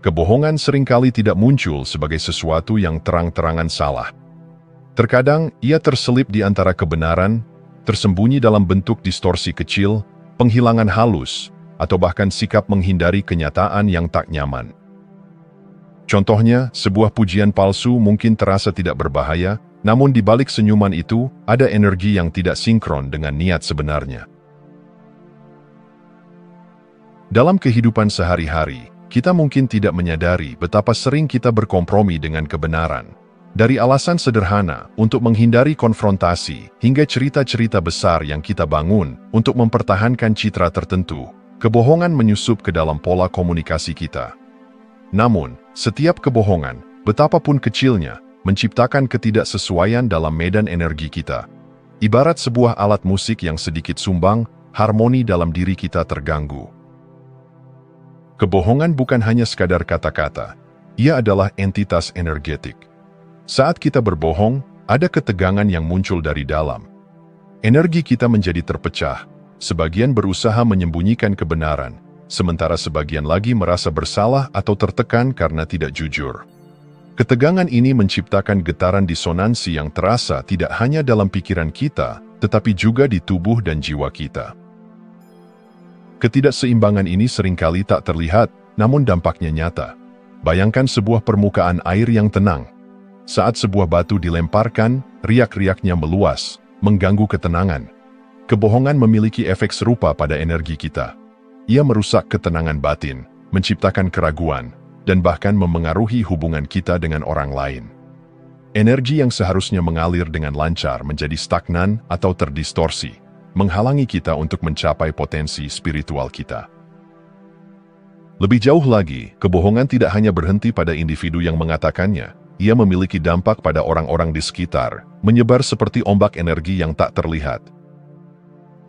kebohongan seringkali tidak muncul sebagai sesuatu yang terang-terangan salah. Terkadang, ia terselip di antara kebenaran, tersembunyi dalam bentuk distorsi kecil, penghilangan halus, atau bahkan sikap menghindari kenyataan yang tak nyaman. Contohnya, sebuah pujian palsu mungkin terasa tidak berbahaya, namun di balik senyuman itu, ada energi yang tidak sinkron dengan niat sebenarnya. Dalam kehidupan sehari-hari, kita mungkin tidak menyadari betapa sering kita berkompromi dengan kebenaran. Dari alasan sederhana untuk menghindari konfrontasi, hingga cerita-cerita besar yang kita bangun untuk mempertahankan citra tertentu, kebohongan menyusup ke dalam pola komunikasi kita. Namun, setiap kebohongan, betapapun kecilnya, menciptakan ketidaksesuaian dalam medan energi kita. Ibarat sebuah alat musik yang sedikit sumbang, harmoni dalam diri kita terganggu. Kebohongan bukan hanya sekadar kata-kata, ia adalah entitas energetik. Saat kita berbohong, ada ketegangan yang muncul dari dalam. Energi kita menjadi terpecah, sebagian berusaha menyembunyikan kebenaran, sementara sebagian lagi merasa bersalah atau tertekan karena tidak jujur. Ketegangan ini menciptakan getaran disonansi yang terasa tidak hanya dalam pikiran kita, tetapi juga di tubuh dan jiwa kita. Ketidakseimbangan ini seringkali tak terlihat, namun dampaknya nyata. Bayangkan sebuah permukaan air yang tenang. Saat sebuah batu dilemparkan, riak-riaknya meluas, mengganggu ketenangan. Kebohongan memiliki efek serupa pada energi kita. Ia merusak ketenangan batin, menciptakan keraguan, dan bahkan memengaruhi hubungan kita dengan orang lain. Energi yang seharusnya mengalir dengan lancar menjadi stagnan atau terdistorsi, menghalangi kita untuk mencapai potensi spiritual kita. Lebih jauh lagi, kebohongan tidak hanya berhenti pada individu yang mengatakannya, ia memiliki dampak pada orang-orang di sekitar, menyebar seperti ombak energi yang tak terlihat.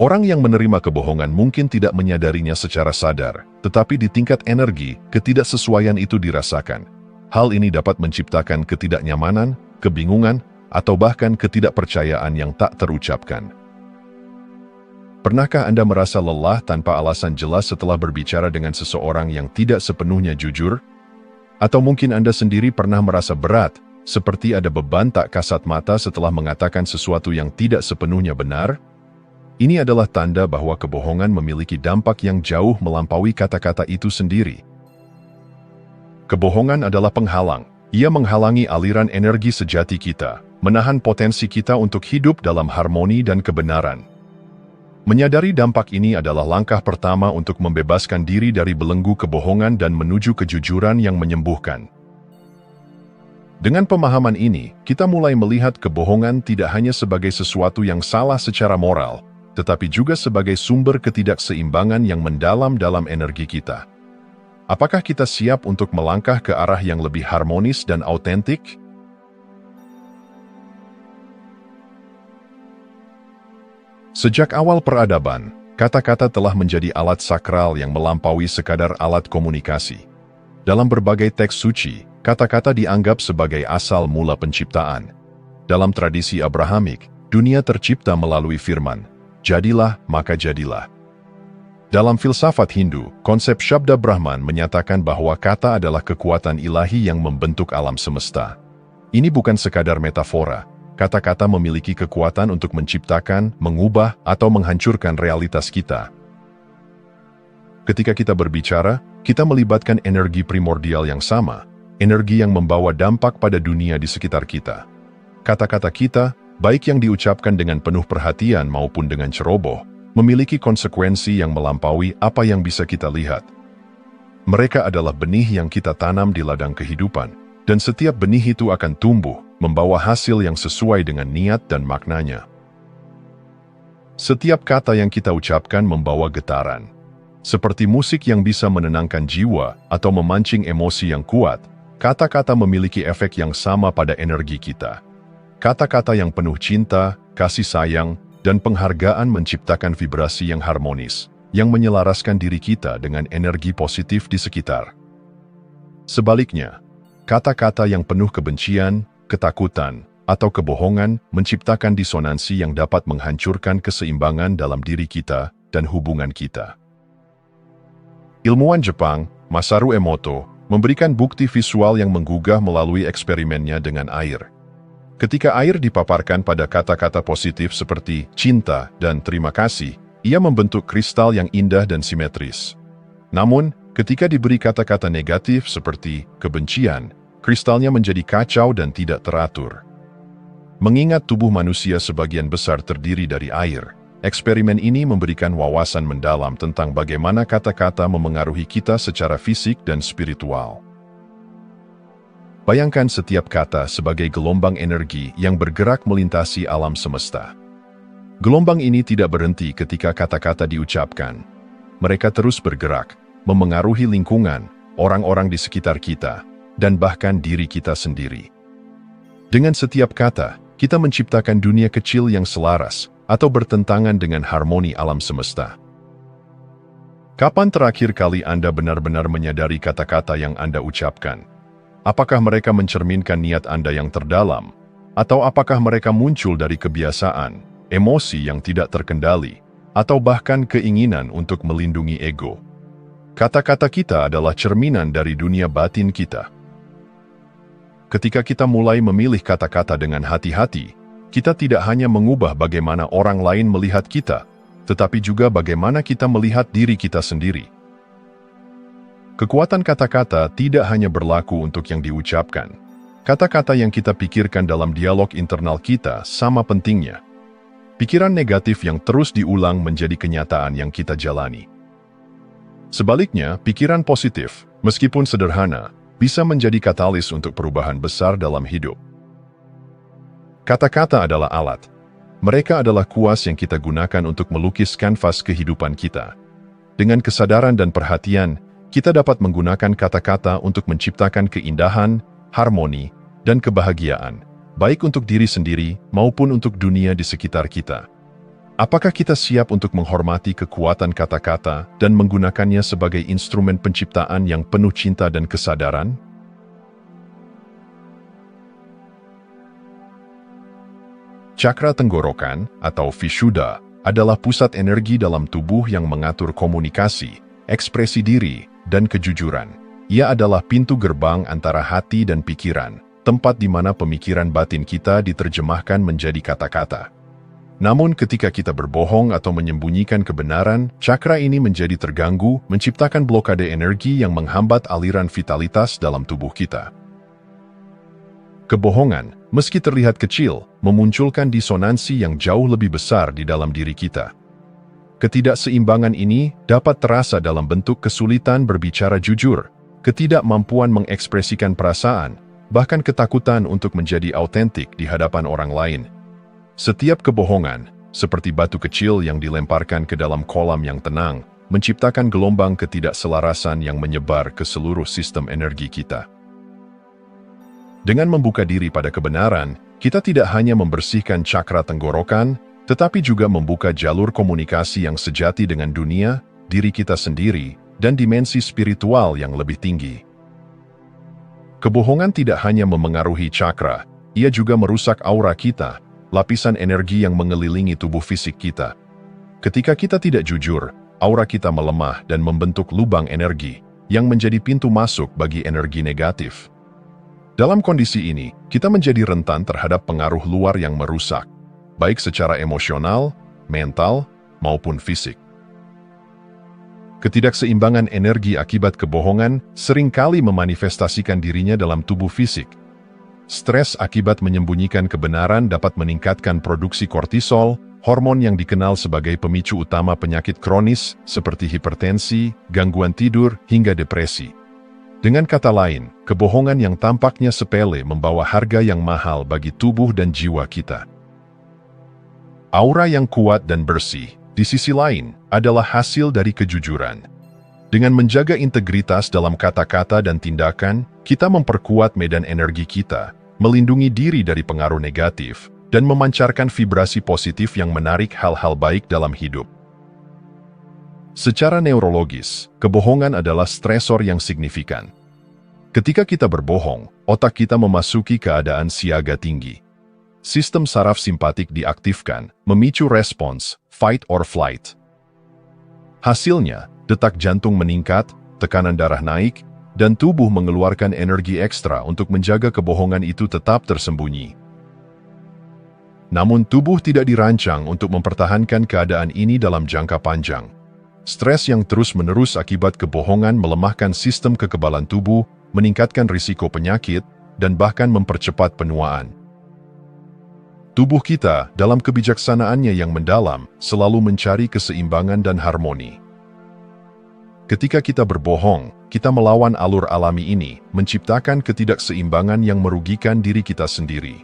Orang yang menerima kebohongan mungkin tidak menyadarinya secara sadar, tetapi di tingkat energi, ketidaksesuaian itu dirasakan. Hal ini dapat menciptakan ketidaknyamanan, kebingungan, atau bahkan ketidakpercayaan yang tak terucapkan. Pernahkah Anda merasa lelah tanpa alasan jelas setelah berbicara dengan seseorang yang tidak sepenuhnya jujur? Atau mungkin Anda sendiri pernah merasa berat, seperti ada beban tak kasat mata setelah mengatakan sesuatu yang tidak sepenuhnya benar? Ini adalah tanda bahwa kebohongan memiliki dampak yang jauh melampaui kata-kata itu sendiri. Kebohongan adalah penghalang. Ia menghalangi aliran energi sejati kita, menahan potensi kita untuk hidup dalam harmoni dan kebenaran. Menyadari dampak ini adalah langkah pertama untuk membebaskan diri dari belenggu kebohongan dan menuju kejujuran yang menyembuhkan. Dengan pemahaman ini, kita mulai melihat kebohongan tidak hanya sebagai sesuatu yang salah secara moral, tetapi juga sebagai sumber ketidakseimbangan yang mendalam dalam energi kita. Apakah kita siap untuk melangkah ke arah yang lebih harmonis dan autentik? Sejak awal peradaban, kata-kata telah menjadi alat sakral yang melampaui sekadar alat komunikasi. Dalam berbagai teks suci, kata-kata dianggap sebagai asal mula penciptaan. Dalam tradisi Abrahamik, dunia tercipta melalui firman, "Jadilah, maka jadilah." Dalam filsafat Hindu, konsep Shabda Brahman menyatakan bahwa kata adalah kekuatan ilahi yang membentuk alam semesta. Ini bukan sekadar metafora. Kata-kata memiliki kekuatan untuk menciptakan, mengubah, atau menghancurkan realitas kita. Ketika kita berbicara, kita melibatkan energi primordial yang sama, energi yang membawa dampak pada dunia di sekitar kita. Kata-kata kita, baik yang diucapkan dengan penuh perhatian maupun dengan ceroboh, memiliki konsekuensi yang melampaui apa yang bisa kita lihat. Mereka adalah benih yang kita tanam di ladang kehidupan, dan setiap benih itu akan tumbuh, membawa hasil yang sesuai dengan niat dan maknanya. Setiap kata yang kita ucapkan membawa getaran. Seperti musik yang bisa menenangkan jiwa atau memancing emosi yang kuat, kata-kata memiliki efek yang sama pada energi kita. Kata-kata yang penuh cinta, kasih sayang, dan penghargaan menciptakan vibrasi yang harmonis, yang menyelaraskan diri kita dengan energi positif di sekitar. Sebaliknya, kata-kata yang penuh kebencian, ketakutan, atau kebohongan menciptakan disonansi yang dapat menghancurkan keseimbangan dalam diri kita dan hubungan kita. Ilmuwan Jepang, Masaru Emoto, memberikan bukti visual yang menggugah melalui eksperimennya dengan air. Ketika air dipaparkan pada kata-kata positif seperti cinta dan terima kasih, ia membentuk kristal yang indah dan simetris. Namun, ketika diberi kata-kata negatif seperti kebencian, kristalnya menjadi kacau dan tidak teratur. Mengingat tubuh manusia sebagian besar terdiri dari air, eksperimen ini memberikan wawasan mendalam tentang bagaimana kata-kata memengaruhi kita secara fisik dan spiritual. Bayangkan setiap kata sebagai gelombang energi yang bergerak melintasi alam semesta. Gelombang ini tidak berhenti ketika kata-kata diucapkan. Mereka terus bergerak, memengaruhi lingkungan, orang-orang di sekitar kita, dan bahkan diri kita sendiri. Dengan setiap kata, kita menciptakan dunia kecil yang selaras atau bertentangan dengan harmoni alam semesta. Kapan terakhir kali Anda benar-benar menyadari kata-kata yang Anda ucapkan? Apakah mereka mencerminkan niat Anda yang terdalam? Atau apakah mereka muncul dari kebiasaan, emosi yang tidak terkendali, atau bahkan keinginan untuk melindungi ego? Kata-kata kita adalah cerminan dari dunia batin kita. Ketika kita mulai memilih kata-kata dengan hati-hati, kita tidak hanya mengubah bagaimana orang lain melihat kita, tetapi juga bagaimana kita melihat diri kita sendiri. Kekuatan kata-kata tidak hanya berlaku untuk yang diucapkan. Kata-kata yang kita pikirkan dalam dialog internal kita sama pentingnya. Pikiran negatif yang terus diulang menjadi kenyataan yang kita jalani. Sebaliknya, pikiran positif, meskipun sederhana, bisa menjadi katalis untuk perubahan besar dalam hidup. Kata-kata adalah alat. Mereka adalah kuas yang kita gunakan untuk melukis kanvas kehidupan kita. Dengan kesadaran dan perhatian, kita dapat menggunakan kata-kata untuk menciptakan keindahan, harmoni, dan kebahagiaan, baik untuk diri sendiri maupun untuk dunia di sekitar kita. Apakah kita siap untuk menghormati kekuatan kata-kata dan menggunakannya sebagai instrumen penciptaan yang penuh cinta dan kesadaran? Cakra tenggorokan atau Vishuddha adalah pusat energi dalam tubuh yang mengatur komunikasi, ekspresi diri, dan kejujuran. Ia adalah pintu gerbang antara hati dan pikiran, tempat di mana pemikiran batin kita diterjemahkan menjadi kata-kata. Namun ketika kita berbohong atau menyembunyikan kebenaran, cakra ini menjadi terganggu, menciptakan blokade energi yang menghambat aliran vitalitas dalam tubuh kita. Kebohongan, meski terlihat kecil, memunculkan disonansi yang jauh lebih besar di dalam diri kita. Ketidakseimbangan ini dapat terasa dalam bentuk kesulitan berbicara jujur, ketidakmampuan mengekspresikan perasaan, bahkan ketakutan untuk menjadi autentik di hadapan orang lain. Setiap kebohongan, seperti batu kecil yang dilemparkan ke dalam kolam yang tenang, menciptakan gelombang ketidakselarasan yang menyebar ke seluruh sistem energi kita. Dengan membuka diri pada kebenaran, kita tidak hanya membersihkan cakra tenggorokan, tetapi juga membuka jalur komunikasi yang sejati dengan dunia, diri kita sendiri, dan dimensi spiritual yang lebih tinggi. Kebohongan tidak hanya memengaruhi cakra, ia juga merusak aura kita, lapisan energi yang mengelilingi tubuh fisik kita. Ketika kita tidak jujur, aura kita melemah dan membentuk lubang energi, yang menjadi pintu masuk bagi energi negatif. Dalam kondisi ini, kita menjadi rentan terhadap pengaruh luar yang merusak, baik secara emosional, mental, maupun fisik. Ketidakseimbangan energi akibat kebohongan seringkali memanifestasikan dirinya dalam tubuh fisik. Stres akibat menyembunyikan kebenaran dapat meningkatkan produksi kortisol, hormon yang dikenal sebagai pemicu utama penyakit kronis seperti hipertensi, gangguan tidur, hingga depresi. Dengan kata lain, kebohongan yang tampaknya sepele membawa harga yang mahal bagi tubuh dan jiwa kita. Aura yang kuat dan bersih, di sisi lain, adalah hasil dari kejujuran. Dengan menjaga integritas dalam kata-kata dan tindakan, kita memperkuat medan energi kita, melindungi diri dari pengaruh negatif, dan memancarkan vibrasi positif yang menarik hal-hal baik dalam hidup. Secara neurologis, kebohongan adalah stresor yang signifikan. Ketika kita berbohong, otak kita memasuki keadaan siaga tinggi. Sistem saraf simpatik diaktifkan, memicu respons, fight or flight. Hasilnya, detak jantung meningkat, tekanan darah naik, dan tubuh mengeluarkan energi ekstra untuk menjaga kebohongan itu tetap tersembunyi. Namun tubuh tidak dirancang untuk mempertahankan keadaan ini dalam jangka panjang. Stres yang terus-menerus akibat kebohongan melemahkan sistem kekebalan tubuh, meningkatkan risiko penyakit, dan bahkan mempercepat penuaan. Tubuh kita, dalam kebijaksanaannya yang mendalam, selalu mencari keseimbangan dan harmoni. Ketika kita berbohong, kita melawan alur alami ini, menciptakan ketidakseimbangan yang merugikan diri kita sendiri.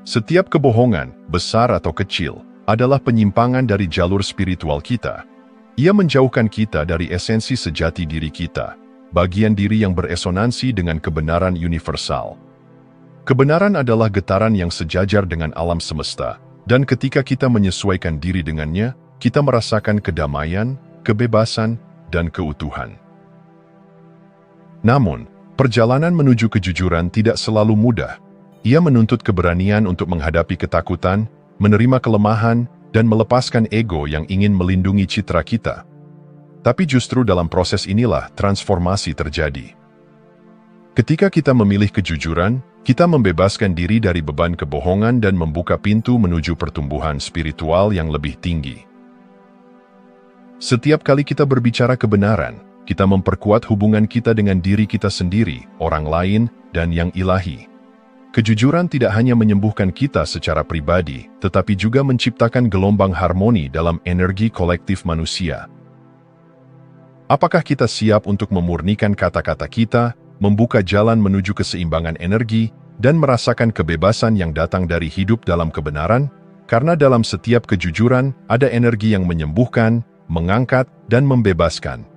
Setiap kebohongan, besar atau kecil, adalah penyimpangan dari jalur spiritual kita. Ia menjauhkan kita dari esensi sejati diri kita, bagian diri yang beresonansi dengan kebenaran universal. Kebenaran adalah getaran yang sejajar dengan alam semesta, dan ketika kita menyesuaikan diri dengannya, kita merasakan kedamaian, kebebasan, dan keutuhan. Namun, perjalanan menuju kejujuran tidak selalu mudah. Ia menuntut keberanian untuk menghadapi ketakutan, menerima kelemahan, dan melepaskan ego yang ingin melindungi citra kita. Tapi justru dalam proses inilah transformasi terjadi. Ketika kita memilih kejujuran, kita membebaskan diri dari beban kebohongan dan membuka pintu menuju pertumbuhan spiritual yang lebih tinggi. Setiap kali kita berbicara kebenaran, kita memperkuat hubungan kita dengan diri kita sendiri, orang lain, dan yang ilahi. Kejujuran tidak hanya menyembuhkan kita secara pribadi, tetapi juga menciptakan gelombang harmoni dalam energi kolektif manusia. Apakah kita siap untuk memurnikan kata-kata kita, membuka jalan menuju keseimbangan energi, dan merasakan kebebasan yang datang dari hidup dalam kebenaran? Karena dalam setiap kejujuran, ada energi yang menyembuhkan, mengangkat, dan membebaskan.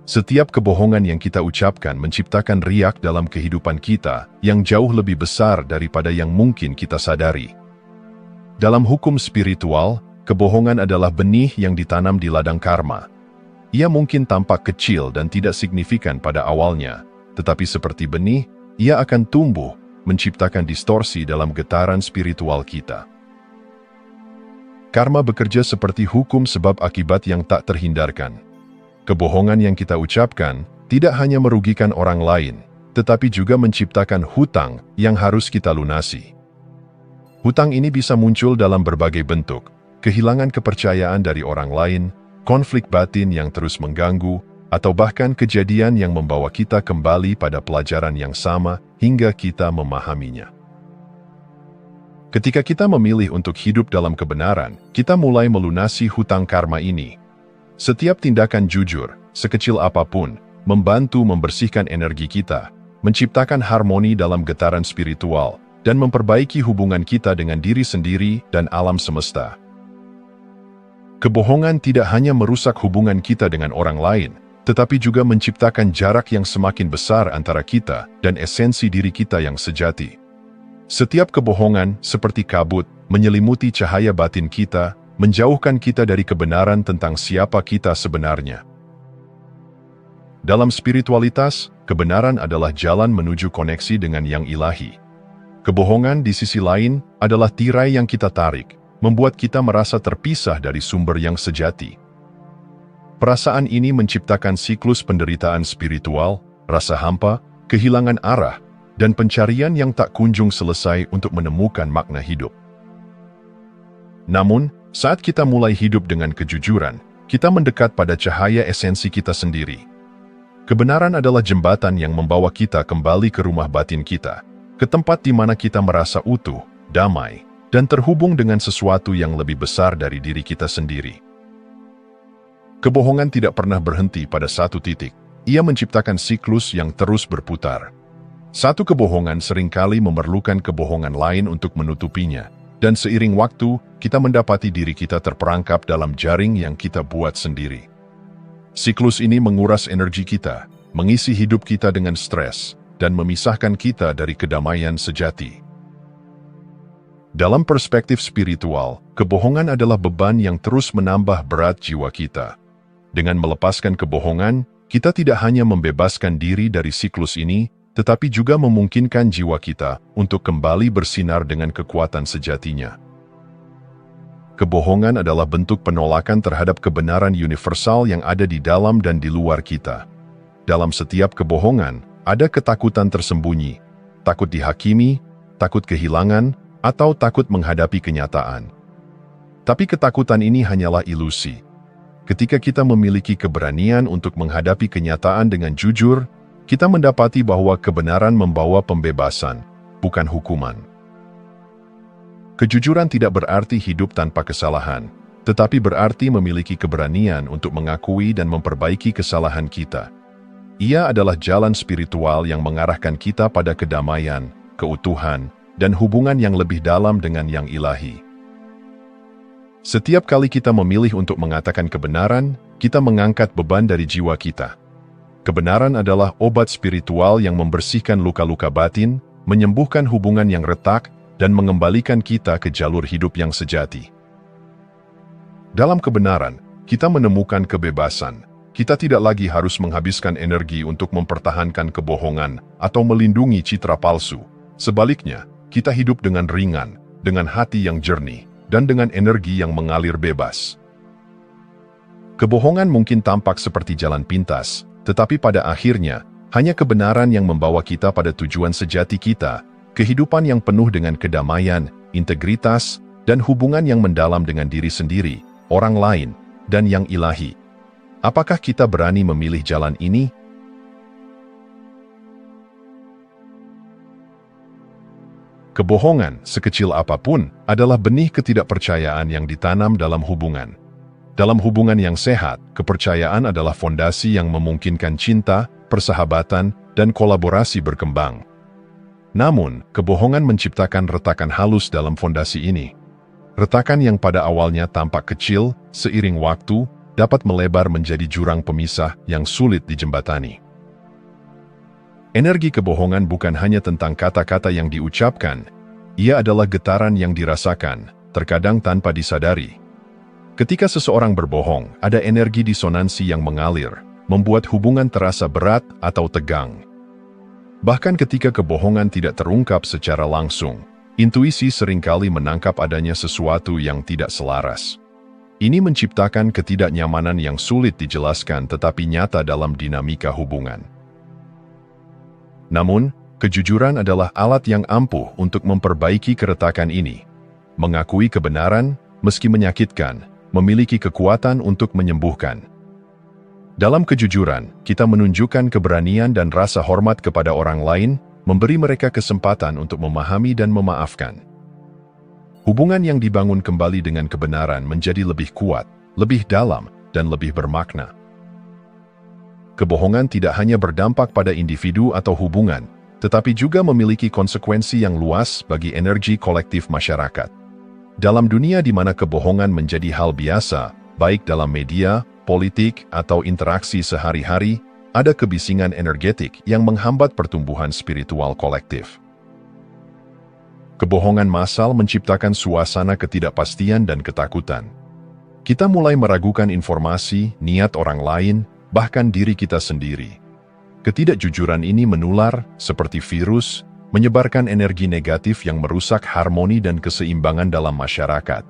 Setiap kebohongan yang kita ucapkan menciptakan riak dalam kehidupan kita yang jauh lebih besar daripada yang mungkin kita sadari. Dalam hukum spiritual, kebohongan adalah benih yang ditanam di ladang karma. Ia mungkin tampak kecil dan tidak signifikan pada awalnya, tetapi seperti benih, ia akan tumbuh, menciptakan distorsi dalam getaran spiritual kita. Karma bekerja seperti hukum sebab akibat yang tak terhindarkan. Kebohongan yang kita ucapkan tidak hanya merugikan orang lain, tetapi juga menciptakan hutang yang harus kita lunasi. Hutang ini bisa muncul dalam berbagai bentuk, kehilangan kepercayaan dari orang lain, konflik batin yang terus mengganggu, atau bahkan kejadian yang membawa kita kembali pada pelajaran yang sama hingga kita memahaminya. Ketika kita memilih untuk hidup dalam kebenaran, kita mulai melunasi hutang karma ini. Setiap tindakan jujur, sekecil apapun, membantu membersihkan energi kita, menciptakan harmoni dalam getaran spiritual, dan memperbaiki hubungan kita dengan diri sendiri dan alam semesta. Kebohongan tidak hanya merusak hubungan kita dengan orang lain, tetapi juga menciptakan jarak yang semakin besar antara kita dan esensi diri kita yang sejati. Setiap kebohongan, seperti kabut, menyelimuti cahaya batin kita, menjauhkan kita dari kebenaran tentang siapa kita sebenarnya. Dalam spiritualitas, kebenaran adalah jalan menuju koneksi dengan yang ilahi. Kebohongan di sisi lain adalah tirai yang kita tarik, membuat kita merasa terpisah dari sumber yang sejati. Perasaan ini menciptakan siklus penderitaan spiritual, rasa hampa, kehilangan arah, dan pencarian yang tak kunjung selesai untuk menemukan makna hidup. Namun, saat kita mulai hidup dengan kejujuran, kita mendekat pada cahaya esensi kita sendiri. Kebenaran adalah jembatan yang membawa kita kembali ke rumah batin kita, ke tempat di mana kita merasa utuh, damai, dan terhubung dengan sesuatu yang lebih besar dari diri kita sendiri. Kebohongan tidak pernah berhenti pada satu titik. Ia menciptakan siklus yang terus berputar. Satu kebohongan seringkali memerlukan kebohongan lain untuk menutupinya. Dan seiring waktu, kita mendapati diri kita terperangkap dalam jaring yang kita buat sendiri. Siklus ini menguras energi kita, mengisi hidup kita dengan stres, dan memisahkan kita dari kedamaian sejati. Dalam perspektif spiritual, kebohongan adalah beban yang terus menambah berat jiwa kita. Dengan melepaskan kebohongan, kita tidak hanya membebaskan diri dari siklus ini, tetapi juga memungkinkan jiwa kita untuk kembali bersinar dengan kekuatan sejatinya. kebohongan adalah bentuk penolakan terhadap kebenaran universal yang ada di dalam dan di luar kita. Dalam setiap kebohongan, ada ketakutan tersembunyi, takut dihakimi, takut kehilangan, atau takut menghadapi kenyataan. Tapi ketakutan ini hanyalah ilusi. Ketika kita memiliki keberanian untuk menghadapi kenyataan dengan jujur, kita mendapati bahwa kebenaran membawa pembebasan, bukan hukuman. Kejujuran tidak berarti hidup tanpa kesalahan, tetapi berarti memiliki keberanian untuk mengakui dan memperbaiki kesalahan kita. Ia adalah jalan spiritual yang mengarahkan kita pada kedamaian, keutuhan, dan hubungan yang lebih dalam dengan yang ilahi. Setiap kali kita memilih untuk mengatakan kebenaran, kita mengangkat beban dari jiwa kita. Kebenaran adalah obat spiritual yang membersihkan luka-luka batin, menyembuhkan hubungan yang retak, dan mengembalikan kita ke jalur hidup yang sejati. Dalam kebenaran, kita menemukan kebebasan. Kita tidak lagi harus menghabiskan energi untuk mempertahankan kebohongan atau melindungi citra palsu. Sebaliknya, kita hidup dengan ringan, dengan hati yang jernih, dan dengan energi yang mengalir bebas. Kebohongan mungkin tampak seperti jalan pintas, tetapi pada akhirnya, hanya kebenaran yang membawa kita pada tujuan sejati kita, kehidupan yang penuh dengan kedamaian, integritas, dan hubungan yang mendalam dengan diri sendiri, orang lain, dan yang ilahi. Apakah kita berani memilih jalan ini? Kebohongan, sekecil apapun, adalah benih ketidakpercayaan yang ditanam dalam hubungan. Dalam hubungan yang sehat, kepercayaan adalah fondasi yang memungkinkan cinta, persahabatan, dan kolaborasi berkembang. Namun, kebohongan menciptakan retakan halus dalam fondasi ini. Retakan yang pada awalnya tampak kecil, seiring waktu, dapat melebar menjadi jurang pemisah yang sulit dijembatani. Energi kebohongan bukan hanya tentang kata-kata yang diucapkan, ia adalah getaran yang dirasakan, terkadang tanpa disadari. Ketika seseorang berbohong, ada energi disonansi yang mengalir, membuat hubungan terasa berat atau tegang. Bahkan ketika kebohongan tidak terungkap secara langsung, intuisi seringkali menangkap adanya sesuatu yang tidak selaras. Ini menciptakan ketidaknyamanan yang sulit dijelaskan tetapi nyata dalam dinamika hubungan. Namun, kejujuran adalah alat yang ampuh untuk memperbaiki keretakan ini. Mengakui kebenaran, meski menyakitkan, memiliki kekuatan untuk menyembuhkan. Dalam kejujuran, kita menunjukkan keberanian dan rasa hormat kepada orang lain, memberi mereka kesempatan untuk memahami dan memaafkan. Hubungan yang dibangun kembali dengan kebenaran menjadi lebih kuat, lebih dalam, dan lebih bermakna. Kebohongan tidak hanya berdampak pada individu atau hubungan, tetapi juga memiliki konsekuensi yang luas bagi energi kolektif masyarakat. Dalam dunia di mana kebohongan menjadi hal biasa, baik dalam media, politik, atau interaksi sehari-hari, ada kebisingan energetik yang menghambat pertumbuhan spiritual kolektif. Kebohongan massal menciptakan suasana ketidakpastian dan ketakutan. Kita mulai meragukan informasi, niat orang lain, bahkan diri kita sendiri. Ketidakjujuran ini menular seperti virus, menyebarkan energi negatif yang merusak harmoni dan keseimbangan dalam masyarakat.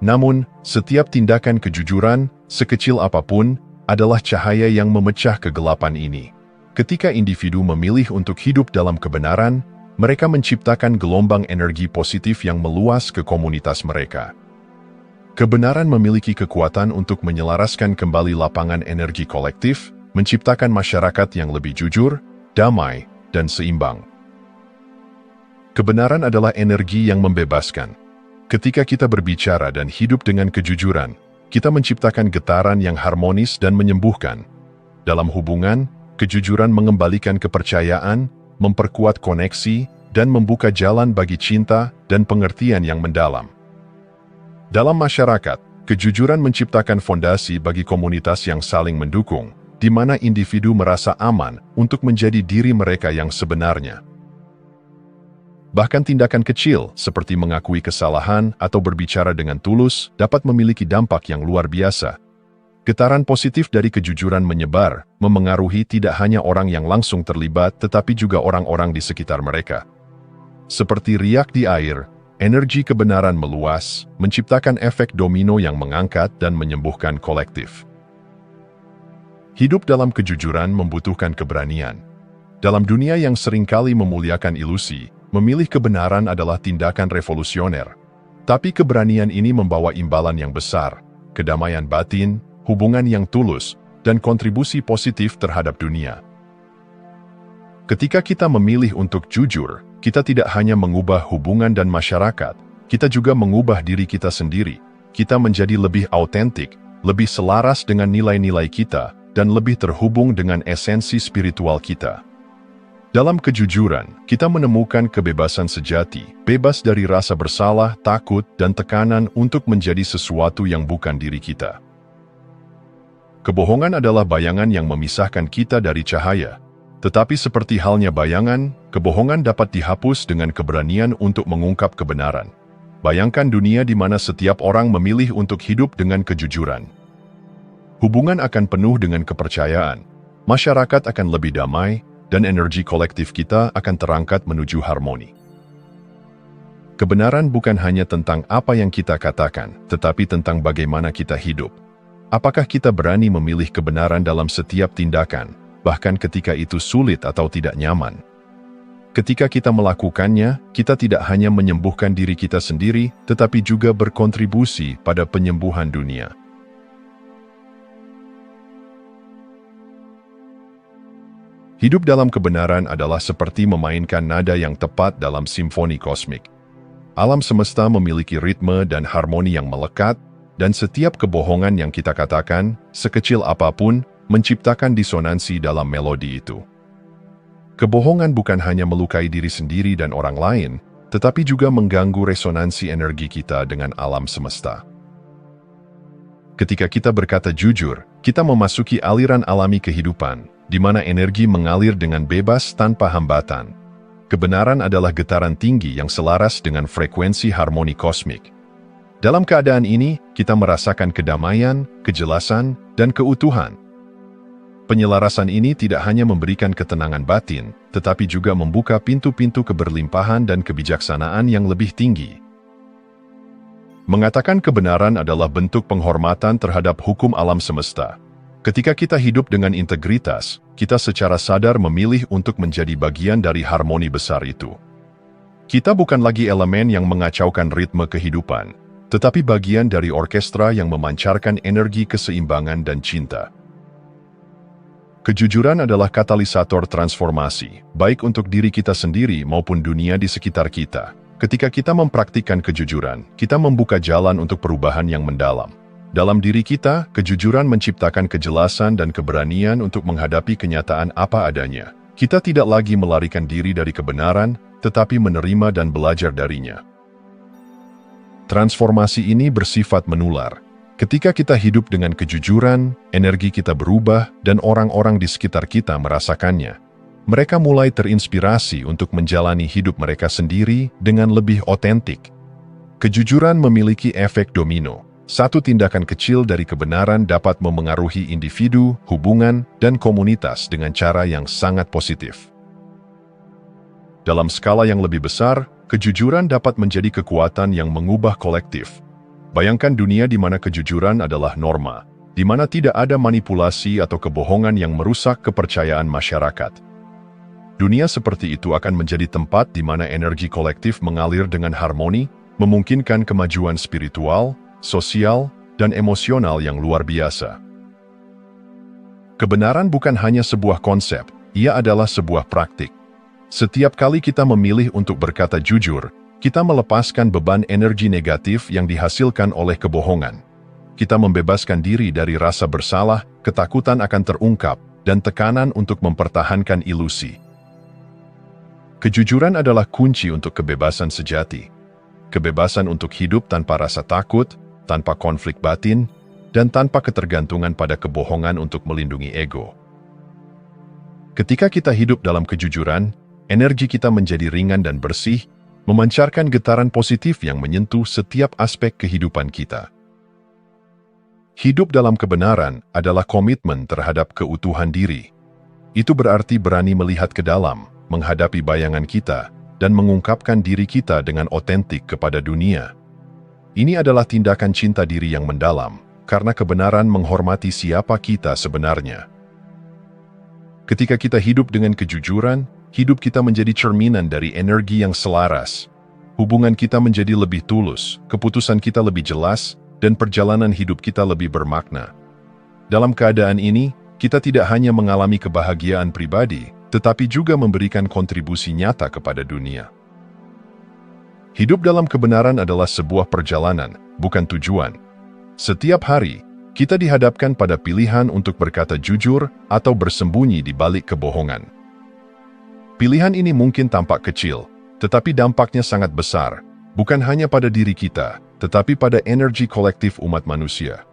Namun, setiap tindakan kejujuran, sekecil apapun, adalah cahaya yang memecah kegelapan ini. Ketika individu memilih untuk hidup dalam kebenaran, mereka menciptakan gelombang energi positif yang meluas ke komunitas mereka. Kebenaran memiliki kekuatan untuk menyelaraskan kembali lapangan energi kolektif, menciptakan masyarakat yang lebih jujur, damai, dan seimbang. Kebenaran adalah energi yang membebaskan. Ketika kita berbicara dan hidup dengan kejujuran, kita menciptakan getaran yang harmonis dan menyembuhkan. Dalam hubungan, kejujuran mengembalikan kepercayaan, memperkuat koneksi, dan membuka jalan bagi cinta dan pengertian yang mendalam. Dalam masyarakat, kejujuran menciptakan fondasi bagi komunitas yang saling mendukung, di mana individu merasa aman untuk menjadi diri mereka yang sebenarnya. Bahkan tindakan kecil, seperti mengakui kesalahan atau berbicara dengan tulus, dapat memiliki dampak yang luar biasa. Getaran positif dari kejujuran menyebar, memengaruhi tidak hanya orang yang langsung terlibat, tetapi juga orang-orang di sekitar mereka. Seperti riak di air, energi kebenaran meluas, menciptakan efek domino yang mengangkat dan menyembuhkan kolektif. Hidup dalam kejujuran membutuhkan keberanian. Dalam dunia yang seringkali memuliakan ilusi, memilih kebenaran adalah tindakan revolusioner. Tapi keberanian ini membawa imbalan yang besar, kedamaian batin, hubungan yang tulus, dan kontribusi positif terhadap dunia. Ketika kita memilih untuk jujur, kita tidak hanya mengubah hubungan dan masyarakat, kita juga mengubah diri kita sendiri. Kita menjadi lebih autentik, lebih selaras dengan nilai-nilai kita, dan lebih terhubung dengan esensi spiritual kita. Dalam kejujuran, kita menemukan kebebasan sejati, bebas dari rasa bersalah, takut, dan tekanan untuk menjadi sesuatu yang bukan diri kita. Kebohongan adalah bayangan yang memisahkan kita dari cahaya. Tetapi seperti halnya bayangan, kebohongan dapat dihapus dengan keberanian untuk mengungkap kebenaran. Bayangkan dunia di mana setiap orang memilih untuk hidup dengan kejujuran. Hubungan akan penuh dengan kepercayaan, masyarakat akan lebih damai, dan energi kolektif kita akan terangkat menuju harmoni. Kebenaran bukan hanya tentang apa yang kita katakan, tetapi tentang bagaimana kita hidup. Apakah kita berani memilih kebenaran dalam setiap tindakan, bahkan ketika itu sulit atau tidak nyaman? Ketika kita melakukannya, kita tidak hanya menyembuhkan diri kita sendiri, tetapi juga berkontribusi pada penyembuhan dunia. Hidup dalam kebenaran adalah seperti memainkan nada yang tepat dalam simfoni kosmik. Alam semesta memiliki ritme dan harmoni yang melekat, dan setiap kebohongan yang kita katakan, sekecil apapun, menciptakan disonansi dalam melodi itu. Kebohongan bukan hanya melukai diri sendiri dan orang lain, tetapi juga mengganggu resonansi energi kita dengan alam semesta. Ketika kita berkata jujur, kita memasuki aliran alami kehidupan, di mana energi mengalir dengan bebas tanpa hambatan. Kebenaran adalah getaran tinggi yang selaras dengan frekuensi harmoni kosmik. Dalam keadaan ini, kita merasakan kedamaian, kejelasan, dan keutuhan. Penyelarasan ini tidak hanya memberikan ketenangan batin, tetapi juga membuka pintu-pintu keberlimpahan dan kebijaksanaan yang lebih tinggi. Mengatakan kebenaran adalah bentuk penghormatan terhadap hukum alam semesta. Ketika kita hidup dengan integritas, kita secara sadar memilih untuk menjadi bagian dari harmoni besar itu. Kita bukan lagi elemen yang mengacaukan ritme kehidupan, tetapi bagian dari orkestra yang memancarkan energi keseimbangan dan cinta. Kejujuran adalah katalisator transformasi, baik untuk diri kita sendiri maupun dunia di sekitar kita. Ketika kita mempraktikkan kejujuran, kita membuka jalan untuk perubahan yang mendalam. Dalam diri kita, kejujuran menciptakan kejelasan dan keberanian untuk menghadapi kenyataan apa adanya. Kita tidak lagi melarikan diri dari kebenaran, tetapi menerima dan belajar darinya. Transformasi ini bersifat menular. Ketika kita hidup dengan kejujuran, energi kita berubah dan orang-orang di sekitar kita merasakannya. Mereka mulai terinspirasi untuk menjalani hidup mereka sendiri dengan lebih otentik. Kejujuran memiliki efek domino. Satu tindakan kecil dari kebenaran dapat memengaruhi individu, hubungan, dan komunitas dengan cara yang sangat positif. Dalam skala yang lebih besar, kejujuran dapat menjadi kekuatan yang mengubah kolektif. Bayangkan dunia di mana kejujuran adalah norma, di mana tidak ada manipulasi atau kebohongan yang merusak kepercayaan masyarakat. Dunia seperti itu akan menjadi tempat di mana energi kolektif mengalir dengan harmoni, memungkinkan kemajuan spiritual, sosial, dan emosional yang luar biasa. Kebenaran bukan hanya sebuah konsep, ia adalah sebuah praktik. Setiap kali kita memilih untuk berkata jujur, kita melepaskan beban energi negatif yang dihasilkan oleh kebohongan. Kita membebaskan diri dari rasa bersalah, ketakutan akan terungkap, dan tekanan untuk mempertahankan ilusi. Kejujuran adalah kunci untuk kebebasan sejati. Kebebasan untuk hidup tanpa rasa takut, tanpa konflik batin, dan tanpa ketergantungan pada kebohongan untuk melindungi ego. Ketika kita hidup dalam kejujuran, energi kita menjadi ringan dan bersih, memancarkan getaran positif yang menyentuh setiap aspek kehidupan kita. Hidup dalam kebenaran adalah komitmen terhadap keutuhan diri. Itu berarti berani melihat ke dalam, menghadapi bayangan kita, dan mengungkapkan diri kita dengan otentik kepada dunia. Ini adalah tindakan cinta diri yang mendalam, karena kebenaran menghormati siapa kita sebenarnya. Ketika kita hidup dengan kejujuran, hidup kita menjadi cerminan dari energi yang selaras. Hubungan kita menjadi lebih tulus, keputusan kita lebih jelas, dan perjalanan hidup kita lebih bermakna. Dalam keadaan ini, kita tidak hanya mengalami kebahagiaan pribadi, tetapi juga memberikan kontribusi nyata kepada dunia. Hidup dalam kebenaran adalah sebuah perjalanan, bukan tujuan. Setiap hari, kita dihadapkan pada pilihan untuk berkata jujur atau bersembunyi di balik kebohongan. Pilihan ini mungkin tampak kecil, tetapi dampaknya sangat besar, bukan hanya pada diri kita, tetapi pada energi kolektif umat manusia.